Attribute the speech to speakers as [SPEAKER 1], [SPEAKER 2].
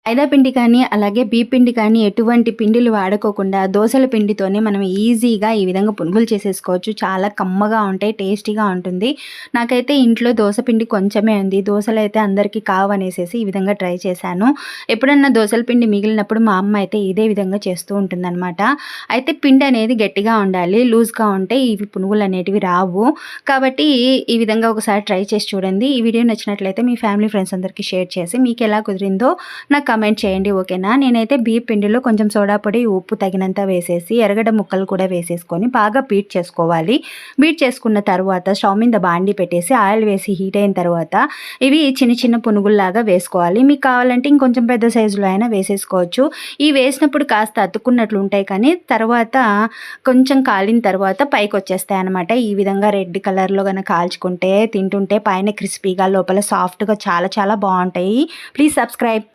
[SPEAKER 1] మైదా పిండి కానీ, అలాగే బియ్య పిండి కానీ ఎటువంటి పిండిలు వాడుకోకుండా దోసల పిండితోనే మనం ఈజీగా ఈ విధంగా పునుగులు చేసేసుకోవచ్చు. చాలా కమ్మగా ఉంటాయి, టేస్టీగా ఉంటుంది. నాకైతే ఇంట్లో దోస పిండి కొంచెమే ఉంది. దోసలైతే అందరికీ కావనేసేసి ఈ విధంగా ట్రై చేశాను. ఎప్పుడన్నా దోసల పిండి మిగిలినప్పుడు మా అమ్మ అయితే ఇదే విధంగా చేస్తూ ఉంటుందనమాట. అయితే పిండి అనేది గట్టిగా ఉండాలి. లూజ్‌గా ఉంటే ఇవి పునుగులనేటివి రావు. కాబట్టి ఈ విధంగా ఒకసారి ట్రై చేసి చూడండి. ఈ వీడియో నచ్చినట్లయితే మీ ఫ్యామిలీ, ఫ్రెండ్స్ అందరికీ షేర్ చేసి మీకెలా కుదిరిందో నాకు కమెంట్ చేయండి, ఓకేనా. నేనైతే బియ్య పిండిలో కొంచెం సోడా పొడి, ఉప్పు తగినంత వేసేసి ఎర్రగడ్డ ముక్కలు కూడా వేసేసుకొని బాగా బీట్ చేసుకోవాలి. బీట్ చేసుకున్న తర్వాత స్టవ్ మీద బాండి పెట్టేసి ఆయిల్ వేసి హీట్ అయిన తర్వాత ఇవి చిన్న చిన్న పునుగుల్లాగా వేసుకోవాలి. మీకు కావాలంటే ఇంకొంచెం పెద్ద సైజులో అయినా వేసేసుకోవచ్చు. ఈ వేసినప్పుడు కాస్త అతుక్కున్నట్లు ఉంటాయి, కానీ తర్వాత కొంచెం కాలిన తర్వాత పైకి వచ్చేస్తాయి అనమాట. ఈ విధంగా రెడ్ కలర్లో కనుక కాల్చుకుంటే తింటుంటే పైన క్రిస్పీగా లోపల సాఫ్ట్గా చాలా చాలా బాగుంటాయి. Please subscribe.